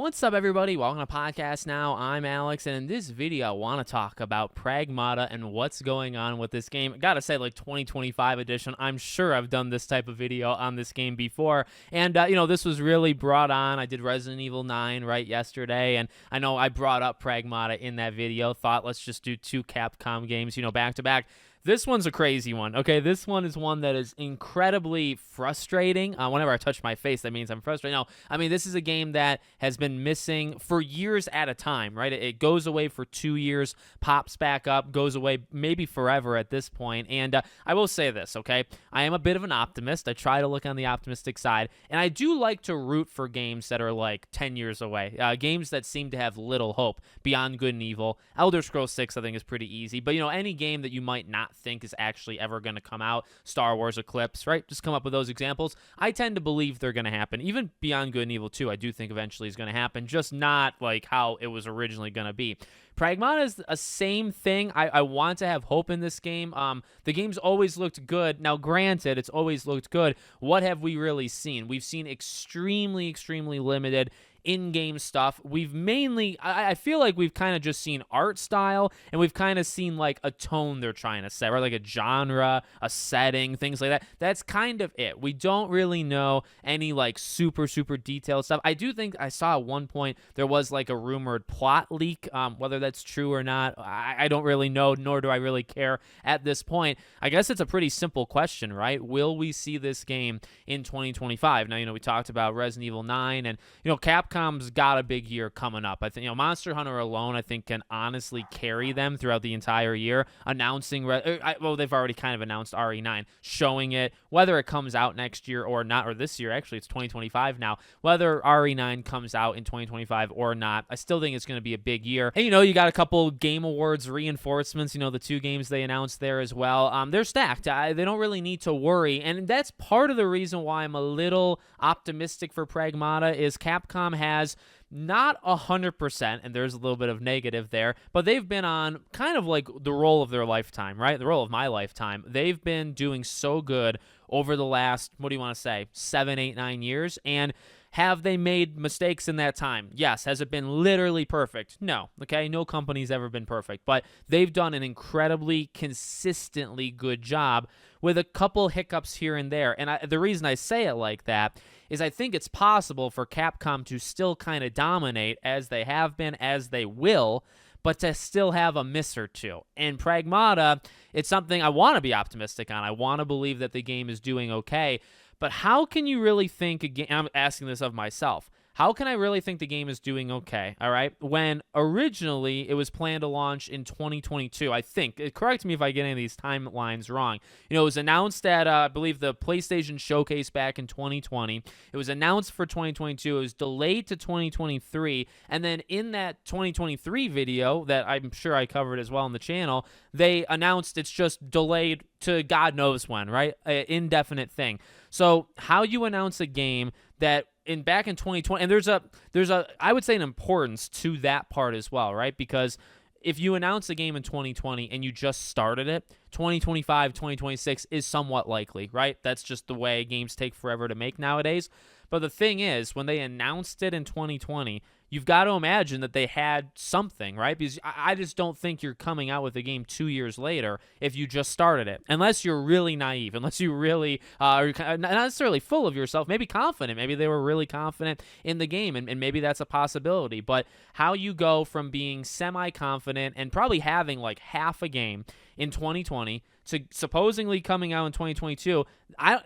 What's up, everybody? Welcome to Podcast Now. I'm Alex, and in this video, I want to talk about Pragmata and what's going on with this game. I gotta say, like 2025 edition, I'm sure I've done this type of video on this game before, and this was really brought on. I did Resident Evil 9 right yesterday, and I know I brought up Pragmata in that video. Thought let's just do two Capcom games, back to back. This one's a crazy one, okay? This one is one that is incredibly frustrating. Whenever I touch my face, that means I'm frustrated. No, I mean, this is a game that has been missing for years at a time, right? It goes away for 2 years, pops back up, goes away maybe forever at this point. And I will say this, okay? I am a bit of an optimist. I try to look on the optimistic side. And I do like to root for games that are like 10 years away, games that seem to have little hope, Beyond Good and Evil. Elder Scrolls 6, I think, is pretty easy. But, any game that you might not think is actually ever going to come out, Star Wars Eclipse, right? Just come up with those examples. I tend to believe they're going to happen. Even Beyond Good and Evil 2, I do think eventually is going to happen, just not like how it was originally going to be. Pragmata is a same thing. I want to have hope in this game. The game's always looked good. Now, granted, it's always looked good. What have we really seen? We've seen extremely limited in-game stuff. We've mainly, I feel like we've kind of just seen art style, and we've kind of seen like a tone they're trying to set, right? Like a genre, a setting, things like that. That's kind of it. We don't really know any like super detailed stuff. I do think I saw at one point there was like a rumored plot leak. Whether that's true or not, I don't really know, nor do I really care at this point. I guess it's a pretty simple question, right? Will we see this game in 2025? Now, we talked about Resident Evil 9, and Capcom's got a big year coming up. I think Monster Hunter alone, I think, can honestly carry them throughout the entire year. Announcing, they've already kind of announced RE9, showing it, whether it comes out next year or not, or this year. Actually, it's 2025 now. Whether RE9 comes out in 2025 or not, I still think it's going to be a big year. And you got a couple Game Awards reinforcements. The 2 games they announced there as well. They're stacked. They don't really need to worry, and that's part of the reason why I'm a little optimistic for Pragmata. Is Capcom has not 100%, and there's a little bit of negative there, but they've been on kind of like the roll of their lifetime, right? The roll of my lifetime. They've been doing so good over the last, 7, 8, 9 years, and have they made mistakes in that time? Yes. Has it been literally perfect? No. Okay, no company's ever been perfect, but they've done an incredibly consistently good job with a couple hiccups here and there. And the reason I say it like that is I think it's possible for Capcom to still kind of dominate as they have been, as they will, but to still have a miss or two. And Pragmata, it's something I want to be optimistic on. I want to believe that the game is doing okay. But how can you really think, again, I'm asking this of myself, how can I really think the game is doing okay, all right, when originally it was planned to launch in 2022, I think. Correct me if I get any of these timelines wrong. It was announced at, I believe, the PlayStation Showcase back in 2020. It was announced for 2022. It was delayed to 2023. And then in that 2023 video that I'm sure I covered as well on the channel, they announced it's just delayed to God knows when, right? An indefinite thing. So how you announce a game that back in 2020, and there's a I would say an importance to that part as well, right? Because if you announce a game in 2020 and you just started it, 2025, 2026 is somewhat likely, right? That's just the way games take forever to make nowadays. But the thing is, when they announced it in 2020, you've got to imagine that they had something, right? Because I just don't think you're coming out with a game 2 years later if you just started it. Unless you're really naive, unless you really are not necessarily full of yourself, maybe confident. Maybe they were really confident in the game, and maybe that's a possibility. But how you go from being semi-confident and probably having like half a game in 2020 to supposedly coming out in 2022,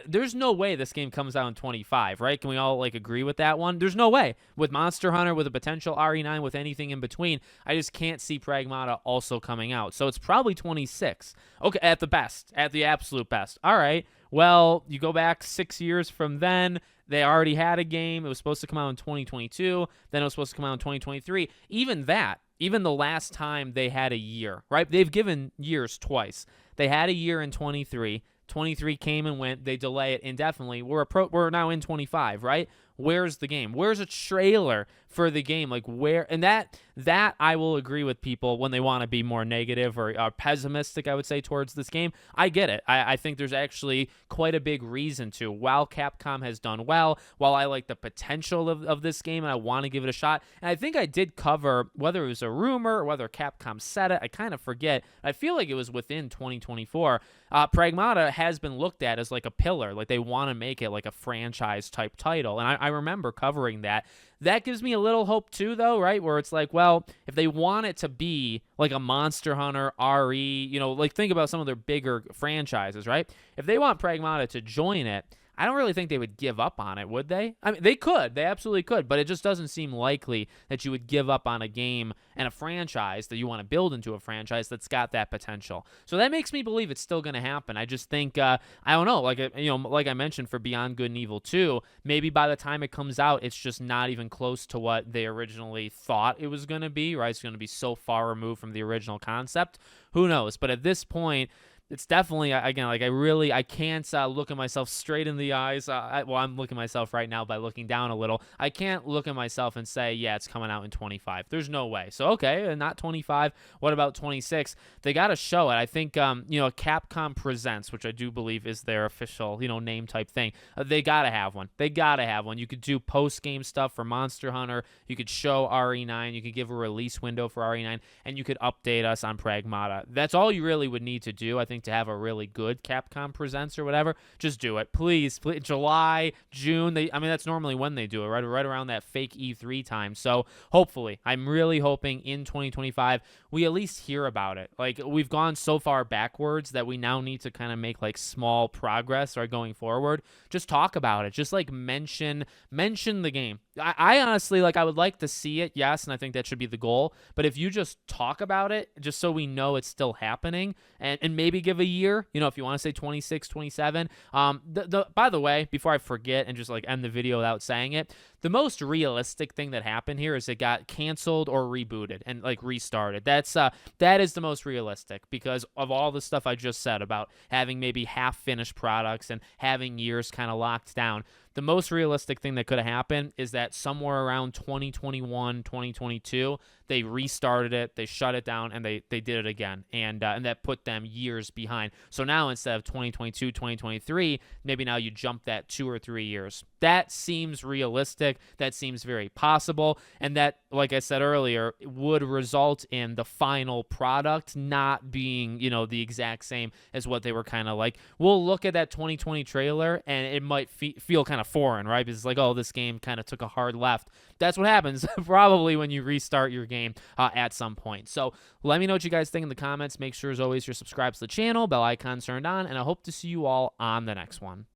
there's no way this game comes out in 25, right? Can we all like agree with that one? There's no way. With Monster Hunter, with a potential RE9, with anything in between, I just can't see Pragmata also coming out. So it's probably 26. Okay, at the best, at the absolute best. All right, well, you go back 6 years from then, they already had a game. It was supposed to come out in 2022. Then it was supposed to come out in 2023. Even the last time they had a year, right? They've given years twice. They had a year in 23. 23 came and went. They delay it indefinitely. We're now in 25, right? Where's the game? Where's a trailer for the game. Like where, and that I will agree with people when they want to be more negative or pessimistic, I would say, towards this game. I get it. I think there's actually quite a big reason to. While Capcom has done well, while I like the potential of this game and I want to give it a shot, and I think I did cover whether it was a rumor or whether Capcom said it, I kind of forget. I feel like it was within 2024. Pragmata has been looked at as like a pillar, like they want to make it like a franchise type title, and I remember covering that. That gives me a little hope too, though, right? Where it's like, well, if they want it to be like a Monster Hunter, RE, you know, like think about some of their bigger franchises, right? If they want Pragmata to join it, I don't really think they would give up on it, would they? I mean, they could. They absolutely could. But it just doesn't seem likely that you would give up on a game and a franchise that you want to build into a franchise that's got that potential. So that makes me believe it's still going to happen. I just think, I don't know, like, you know, like I mentioned for Beyond Good and Evil 2, maybe by the time it comes out, it's just not even close to what they originally thought it was going to be, right? It's going to be so far removed from the original concept. Who knows? But at this point, it's definitely, again, like I can't look at myself straight in the eyes. Well, I'm looking at myself right now by looking down a little. I can't look at myself and say, yeah, it's coming out in 25. There's no way. So, okay, not 25. What about 26? They got to show it. I think, you know, Capcom Presents, which I do believe is their official, you know, name type thing. They got to have one. They got to have one. You could do post-game stuff for Monster Hunter. You could show RE9. You could give a release window for RE9. And you could update us on Pragmata. That's all you really would need to do, I think, to have a really good Capcom Presents or whatever. Just do it, please. July, June. I mean, that's normally when they do it, right around that fake E3 time. So hopefully, I'm really hoping in 2025 we at least hear about it. Like, we've gone so far backwards that we now need to kind of make like small progress or going forward. Just talk about it. Just like mention the game. I honestly, like, I would like to see it, yes, and I think that should be the goal. But if you just talk about it, just so we know it's still happening, and maybe give a year, you know, if you want to say 26, 27. By the way, before I forget and just like end the video without saying it, the most realistic thing that happened here is it got canceled or rebooted and like restarted. That is the most realistic because of all the stuff I just said about having maybe half finished products and having years kind of locked down. The most realistic thing that could have happened is that somewhere around 2021, 2022, they restarted it, they shut it down, and they did it again, and that put them years behind. So now instead of 2022, 2023, maybe now you jump that 2 or 3 years. That seems realistic. That seems very possible, and that, like I said earlier, would result in the final product not being, you know, the exact same as what they were kind of like. We'll look at that 2020 trailer, and it might feel kind of foreign, right? Because it's like, oh, this game kind of took a hard left. That's what happens probably when you restart your game at some point. So let me know what you guys think in the comments. Make sure, as always, you're subscribed to the channel, bell icon turned on, and I hope to see you all on the next one.